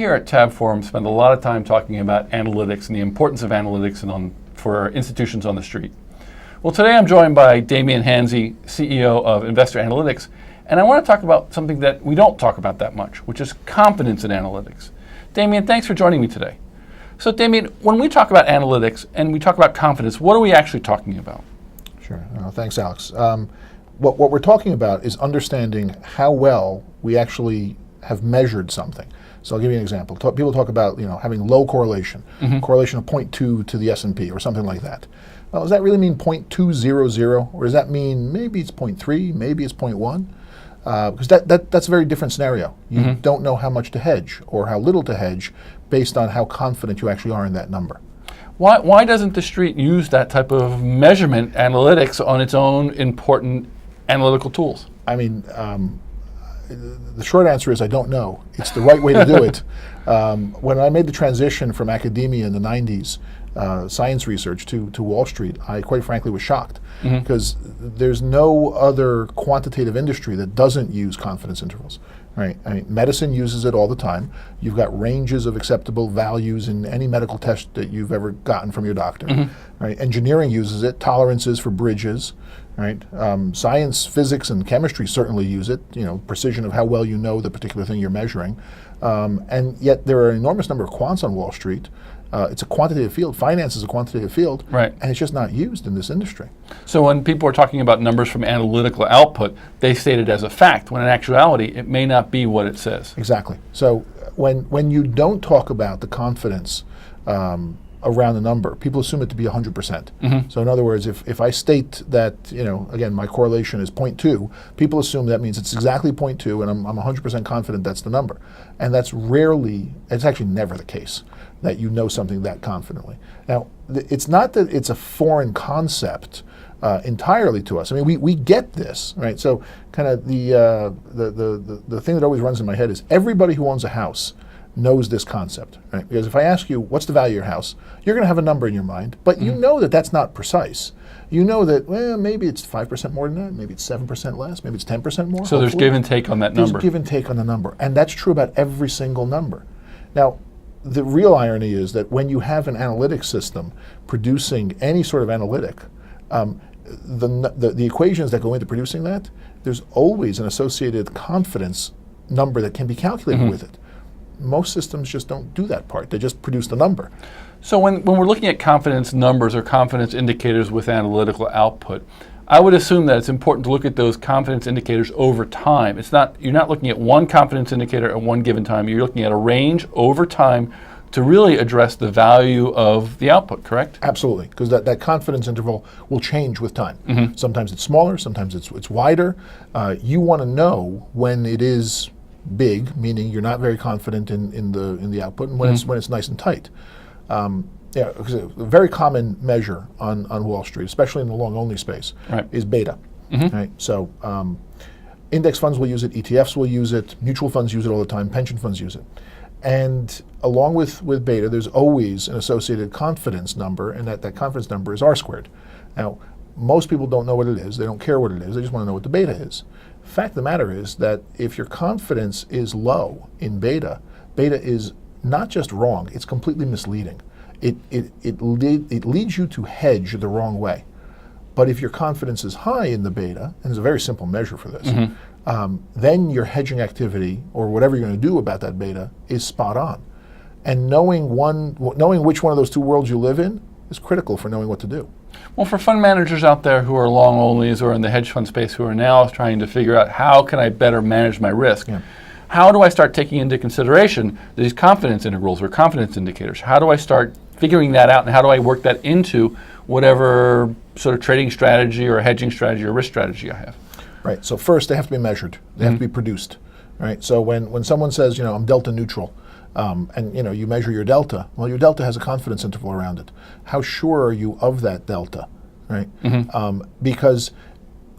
here at TABB Forum spend a lot of time talking about analytics and the importance of analytics for institutions on the street. Well, today I'm joined by Damian Handzy, CEO of Investor Analytics, and I want to talk about something that we don't talk about that much, which is confidence in analytics. Damian, thanks for joining me today. So Damian, when we talk about analytics and we talk about confidence, what are we actually talking about? Sure. Thanks, Alex. What we're talking about is understanding how well we actually have measured something. So I'll give you an example. People talk about having low correlation, correlation of 0.2 to the S&P or something like that. Well, does that really mean 0.200, or does that mean maybe it's 0.3, maybe it's 0.1? Because that's a very different scenario. You don't know how much to hedge or how little to hedge based on how confident you actually are in that number. Why doesn't the street use that type of measurement analytics on its own important analytical tools? I mean, the short answer is I don't know. It's the right way to do it. When I made the transition from academia in the 90s, science research to Wall Street, I quite frankly was shocked because there's no other quantitative industry that doesn't use confidence intervals. Right? I mean, medicine uses it all the time. You've got ranges of acceptable values in any medical test that you've ever gotten from your doctor. Right? Engineering uses it, tolerances for bridges. Right? Science, physics, and chemistry certainly use it, precision of how well you know the particular thing you're measuring. And yet there are an enormous number of quants on Wall Street. It's a quantitative field. Finance is a quantitative field, right? And it's just not used in this industry. So when people are talking about numbers from analytical output, they state it as a fact, when in actuality, it may not be what it says. Exactly. So when you don't talk about the confidence around the number, people assume it to be 100%. So in other words, if I state that, again, my correlation is 0.2, people assume that means it's exactly 0.2 and I'm 100% confident that's the number. And that's it's actually never the case that you know something that confidently. Now, it's not that it's a foreign concept entirely to us. I mean, we get this, right? So kind of the thing that always runs in my head is everybody who owns a house knows this concept, right? Because if I ask you, what's the value of your house? You're going to have a number in your mind, but you know that that's not precise. You know that, well, maybe it's 5% more than that, maybe it's 7% less, maybe it's 10% more. So there's give and take on that number. There's give and take on the number, and that's true about every single number. Now, the real irony is that when you have an analytics system producing any sort of analytic, the equations that go into producing that, there's always an associated confidence number that can be calculated with it. Most systems just don't do that part. They just produce the number. So when we're looking at confidence numbers or confidence indicators with analytical output, I would assume that it's important to look at those confidence indicators over time. You're not looking at one confidence indicator at one given time. You're looking at a range over time to really address the value of the output, correct? Absolutely, because that confidence interval will change with time. Sometimes it's smaller, sometimes it's wider. You want to know when it is big, meaning you're not very confident in the output, and when it's nice and tight. Because a very common measure on Wall Street, especially in the long-only space, is beta. Right? So index funds will use it, ETFs will use it, mutual funds use it all the time, pension funds use it. And along with beta, there's always an associated confidence number, and that confidence number is R squared. Now, most people don't know what it is. They don't care what it is. They just want to know what the beta is. The fact of the matter is that if your confidence is low in beta, beta is not just wrong, it's completely misleading. It leads you to hedge the wrong way. But if your confidence is high in the beta, and there's a very simple measure for this, then your hedging activity, or whatever you're going to do about that beta, is spot on. And knowing which one of those two worlds you live in is critical for knowing what to do. Well, for fund managers out there who are long onlys or in the hedge fund space who are now trying to figure out how can I better manage my risk, how do I start taking into consideration these confidence intervals or confidence indicators? How do I start figuring that out, and how do I work that into whatever sort of trading strategy or hedging strategy or risk strategy I have? Right, so first they have to be measured. They have to be produced. Right, so when someone says, I'm delta neutral, and you measure your delta, well, your delta has a confidence interval around it. How sure are you of that delta, right? Because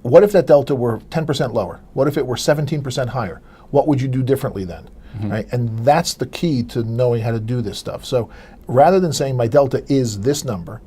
what if that delta were 10% lower? What if it were 17% higher? What would you do differently then? Right? And that's the key to knowing how to do this stuff. So rather than saying my delta is this number,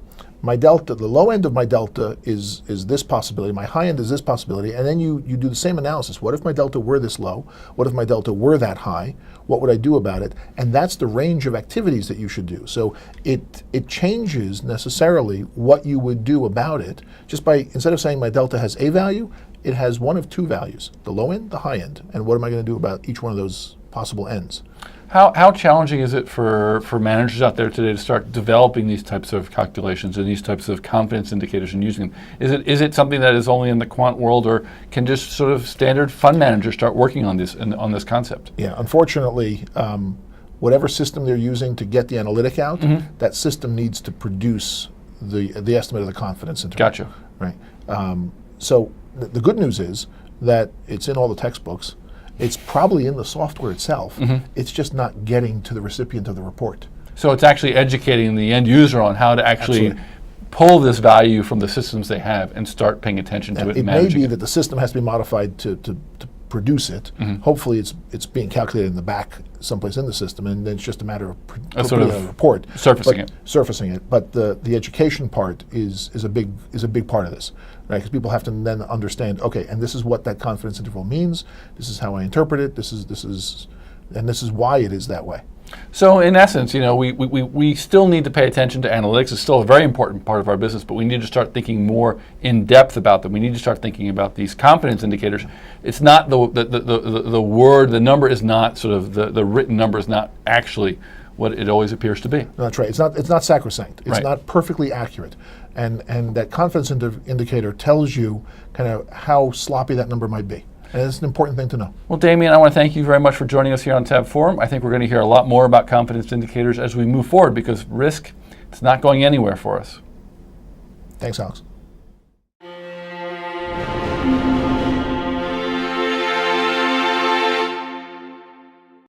my delta, the low end of my delta is this possibility, my high end is this possibility, and then you do the same analysis. What if my delta were this low? What if my delta were that high? What would I do about it? And that's the range of activities that you should do. So it changes necessarily what you would do about it, just by, instead of saying my delta has a value, it has one of two values, the low end, the high end, and what am I going to do about each one of those possible ends? How challenging is it for managers out there today to start developing these types of calculations and these types of confidence indicators and using them? Is it something that is only in the quant world, or can just sort of standard fund managers start working on this on this concept? Yeah, unfortunately, whatever system they're using to get the analytic out, that system needs to produce the estimate of the confidence interval. Gotcha. Right. So the good news is that it's in all the textbooks. It's probably in the software itself. It's just not getting to the recipient of the report. So it's actually educating the end user on how to actually Absolutely. pull this value from the systems they have and start paying attention to it and It may managing be it. that the system has to be modified to produce it. Hopefully it's being calculated in the back someplace in the system, and then it's just a matter of sort of putting a report. surfacing it. But the education part is a big part of this. Right, because people have to then understand, okay, and this is what that confidence interval means. This is how I interpret it. This is why it is that way. So in essence, we still need to pay attention to analytics. It's still a very important part of our business, but we need to start thinking more in depth about them. We need to start thinking about these confidence indicators. It's not the word, the number is not sort of the written number is not actually what it always appears to be. That's right. It's not sacrosanct. It's Right. not perfectly accurate. And that confidence indicator tells you kind of how sloppy that number might be. And it's an important thing to know. Well, Damian, I want to thank you very much for joining us here on TABB Forum. I think we're going to hear a lot more about confidence indicators as we move forward, because risk, it's not going anywhere for us. Thanks, Alex.